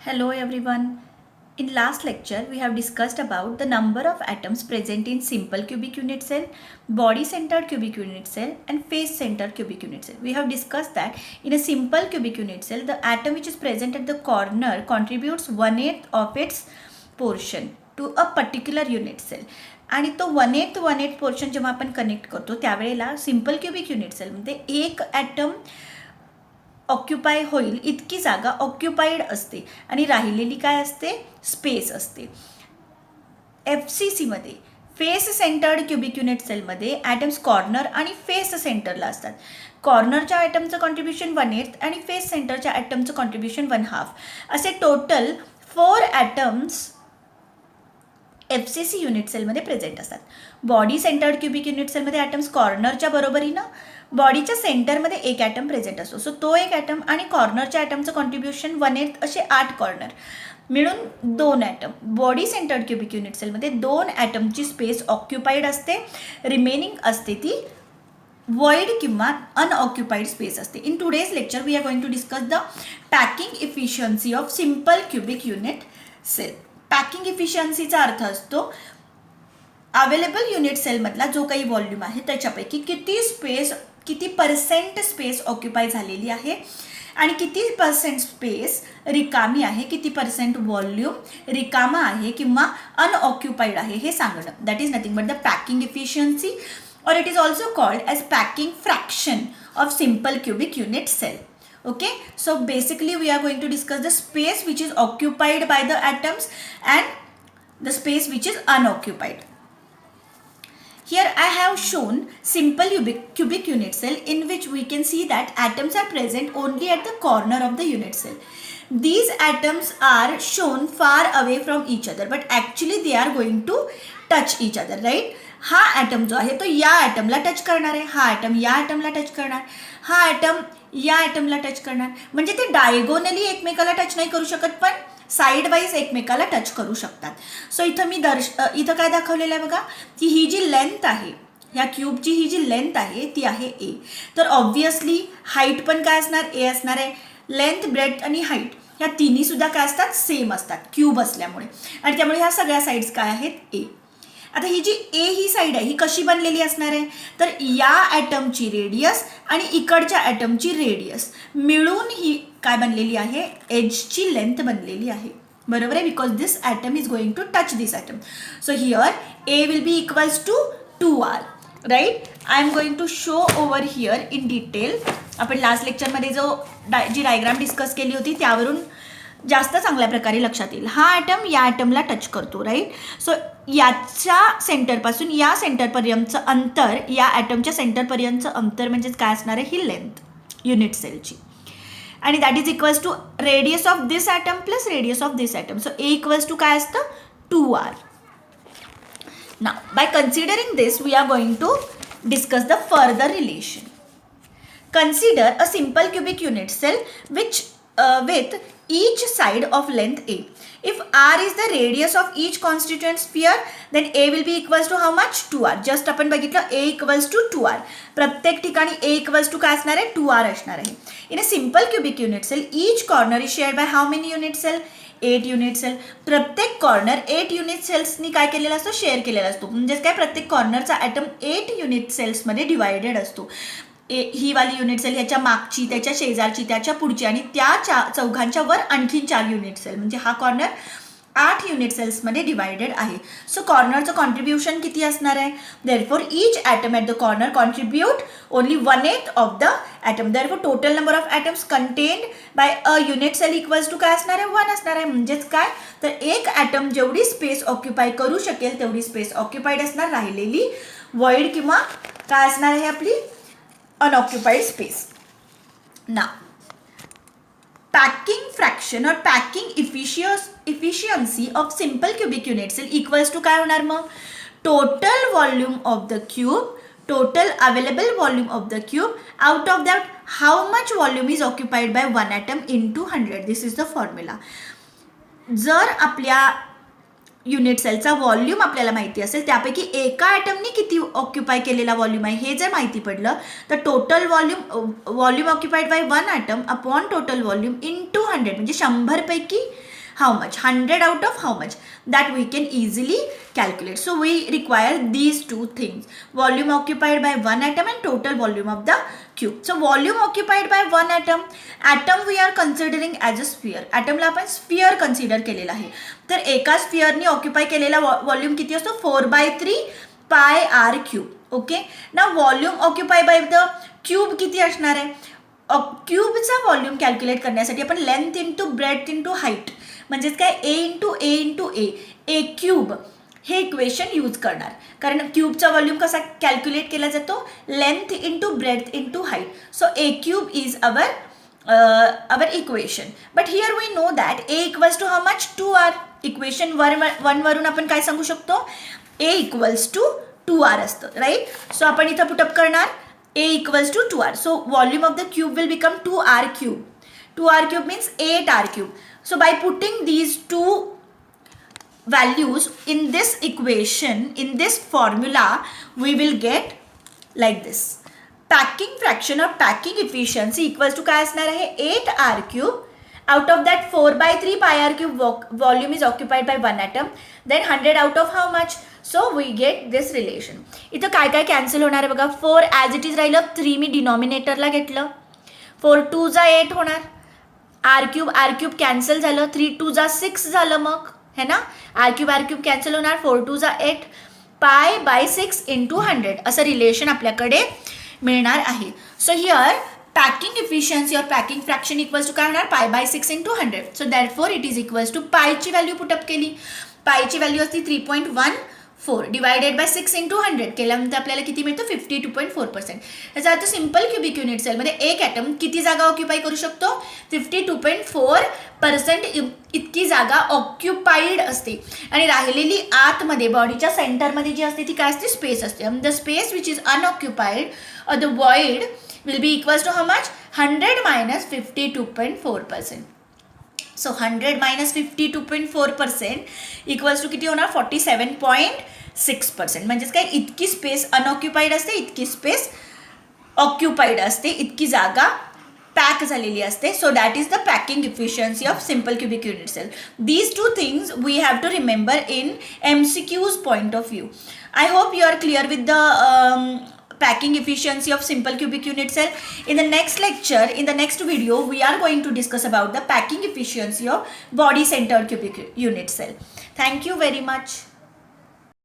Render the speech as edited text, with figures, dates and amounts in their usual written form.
Hello everyone. In last lecture we have discussed about the number of atoms present in simple cubic unit cell, body centered cubic unit cell and face centered cubic unit cell. We have discussed that in a simple cubic unit cell the atom which is present at the corner contributes 1/8 of its portion to a particular unit cell. आणि तो 1/8 portion जेव्हा आपण connect करतो त्यावेळेला simple cubic unit सेलमध्ये एक item occupy होईल इतकी जागा ऑक्युपाईड असते आणि राहिलेली काय असते स्पेस असते. FCCमध्ये फेस सेंटर्ड क्युबिक युनिट सेलमध्ये ॲटम्स कॉर्नर आणि फेस सेंटरला असतात. कॉर्नरच्या ॲटमचं कॉन्ट्रीब्युशन 1/8 आणि फेस सेंटरच्या ॲटमचं कॉन्ट्रीब्युशन 1/2 असे टोटल 4 ॲटम्स FCC युनिट सेलमध्ये प्रेझेंट असतात. बॉडी सेंटर्ड क्युबिक युनिट सेलमध्ये ॲटम्स कॉर्नरच्या बरोबरीनं बॉडीच्या सेंटरमध्ये एक ॲटम प्रेझेंट असतो. सो तो एक ॲटम आणि कॉर्नरच्या ॲटमचं कॉन्ट्रीब्युशन 1/8 असे 8 कॉर्नर मिळून 2 atom. Body centred cubic unit सेलमध्ये 2 ॲटमची स्पेस ऑक्युपाईड असते. रिमेनिंग असते ती void किंवा अनऑक्युपाईड स्पेस असते. In today's lecture we are going to discuss the packing efficiency of simple cubic unit cell. Packing इफिशियन्सीचा अर्थ असतो अवेलेबल युनिट सेलमधला जो काही व्हॉल्यूम आहे त्याच्यापैकी किती पर्सेंट स्पेस ऑक्युपाय झालेली आहे आणि किती पर्सेंट स्पेस रिकामी आहे, किती पर्सेंट व्हॉल्यूम रिकामा आहे किंवा अनऑक्युपाईड आहे हे सांगणं. That is nothing but the packing efficiency or it is also called as packing fraction of simple cubic unit cell. Okay, so basically we are going to discuss the space which is occupied by the atoms and the space which is unoccupied. Here I have shown simple cubic unit cell in which we can see that atoms are present only at the corner of the unit cell. These atoms are shown far away from each other but actually they are going to touch each other, right? हा item जो आहे तो या ॲटमला touch करणार आहे, हा item या ॲटमला touch करणार, हा ॲटम या ॲटमला टच करणार. म्हणजे ते डायगोनली एकमेकाला टच नाही करू शकत पण साईड वाईज एकमेकाला टच करू शकतात. सो इथं इथं काय दाखवलेलं आहे बघा की ही जी लेंथ आहे ह्या क्यूबची ही जी लेंथ आहे ती आहे ए. तर ऑब्व्हियसली हाईट पण काय असणार ए असणार आहे. लेंथ ब्रेथ आणि हाईट ह्या तिन्ही सुद्धा काय असतात सेम असतात क्यूब असल्यामुळे आणि त्यामुळे ह्या सगळ्या साईड्स काय आहेत ए. आता ही जी ए ही साईड आहे ही कशी बनलेली असणार आहे तर या ॲटमची रेडियस आणि इकडच्या ॲटमची रेडियस मिळून ही काय बनलेली आहे एजची लेंथ बनलेली आहे. बरोबर आहे because this atom is going to touch this atom. So here a will be equals to 2r, right. I am going to show over here in detail. आपण लास्ट लेक्चरमध्ये जी डायग्राम डिस्कस केली होती त्यावरून जास्त चांगल्या प्रकारे लक्षात येईल. हा ॲटम या ॲटमला टच करतो, राईट. सो याच्या सेंटरपासून या सेंटरपर्यंतचं अंतर या ॲटमच्या सेंटरपर्यंतचं अंतर म्हणजेच काय असणार आहे ही लेंथ युनिट सेलची आणि that is equals to radius of this atom plus radius of this atom. So a equals to काय असतं 2r. Now by considering this we are going to discuss the further relation. Consider a simple cubic unit cell which with each side of length a. If r is the radius of each constituent sphere then a will be equals to how much 2r. just आपण बघितलं a equals to 2r. प्रत्येक ठिकाणी a equals to काय असणार आहे 2r असणार आहे. In a simple cubic unit cell each corner is shared by how many unit cell 8 unit cell. प्रत्येक कॉर्नर 8 युनिट सेल्सनी काय केलेला असतो शेअर केलेला असतो. म्हणजेच काय प्रत्येक कॉर्नरचा ॲटम 8 युनिट सेल्समध्ये डिवायडेड असतो. ही वाली युनिट सेल ह्याच्या मागची त्याच्या शेजारची त्याच्या पुढची आणि त्या चौघांच्या वर आणखीन 4 युनिट सेल म्हणजे हा कॉर्नर 8 युनिट सेल्समध्ये डिवायडेड आहे. सो कॉर्नरचं कॉन्ट्रीब्युशन किती असणार आहे therefore each atom at the corner contribute only 1/8 of the atom. Therefore total number of atoms contained by a unit cell equals to काय असणार आहे 1 असणार आहे. म्हणजेच काय तर एक ॲटम जेवढी स्पेस ऑक्युपाय करू शकेल तेवढी स्पेस ऑक्युपाईड असणार. राहिलेली वॉइड किंवा काय असणार आहे आपली unoccupied space. Now, packing fraction or packing efficiency of simple cubic unit cell equals to काय होणार मग total volume of the cube, total available volume of the cube, out of that how much volume is occupied by one atom into 100. This is the formula. जर आपल्या unit सेलचा volume आपल्याला माहिती असेल त्यापैकी एका ॲटमने किती ऑक्युपाय केलेला व्हॉल्यूम आहे हे जर माहिती पडलं तर total volume occupied by one atom upon total volume in 200 म्हणजे 100 पैकी how much, 100 out of how much, that we can easily calculate. So we require these two things, volume occupied by one atom and total volume of the cube. So volume occupied by one atom we are considering as a sphere. ॲटमला आपण sphere consider केलेला आहे. तर एका स्फिअरनी occupy केलेला volume किती असतो, 4/3 पाय R cube. Okay, ना volume occupy by the cube किती असणार आहे. क्यूबचा व्हॉल्यूम कॅल्क्युलेट करण्यासाठी आपण length into breadth into height म्हणजेच काय ए इंटू ए क्यूब हे इक्वेशन यूज करणार. कारण क्यूबचा व्हॉल्यूम कसा कॅल्क्युलेट केला जातो, length into breadth into height. So A cube is our equation. But here we know that a equals to how much, 2r. Equation 1 वरून आपण काय सांगू शकतो, a equals to 2r असतं, राईट. सो आपण इथं पुटअप करणार a equals to 2r. So volume of the cube will become 2r cube. 2r cube means 8r cube. So by putting these two values in this equation, in this formula, we will get like this. Packing fraction or packing efficiency equals to काय असणार आहे, 8r cube. Out of that 4/3 pi r cube volume is occupied by one atom. Then 100 out of how much? So we get this relation. इथं काय काय cancel होणार आहे बघा. 4 as it is राहिलं, 3 मी डिनॉमिनेटरला घेतलं, 4 2 जा 8 होणार, आर क्यूब कॅन्सल झालं, 3 2 जा 6 झालं, मग है ना, आर क्यूब कॅन्सल होणार, 4 2 जा 8 पाय बाय 6 इंटू 100 असं रिलेशन आपल्याकडे मिळणार आहे. So here packing efficiency or packing fraction equals to काय होणार, pi by 6 into 100. So therefore it is equals to पायची व्हॅल्यू पुटअप केली, पायची व्हॅल्यू असते 3.14 डिवायडेड बाय 6 इंटू 100 केल्यानंतर आपल्याला किती मिळतं, 52.4%. याचा अर्थ सिम्पल क्युबिक युनिट सेलमध्ये एक ॲटम किती जागा ऑक्युपाय करू शकतो, 52.4% इतकी जागा ऑक्युपाईड असते. आणि राहिलेली आतमध्ये बॉडीच्या सेंटरमध्ये जी असते ती काय असते, स्पेस असते. The space which is unoccupied or the void will be equals to how much, 100 minus 52.4%. So 100 minus 52.4% equals to किती होणार, 47.6%. म्हणजेच काय, इतकी स्पेस अनऑक्युपाईड असते, इतकी स्पेस ऑक्युपाईड असते, इतकी जागा पॅक झालेली असते. So that is the packing efficiency of simple cubic unit cell. These two things we have to remember in MCQ's point of view. I hope you are clear with the packing efficiency of simple cubic unit cell. In the next lecture, in the next video, we are going to discuss about the packing efficiency of body centered cubic unit cell. Thank you very much.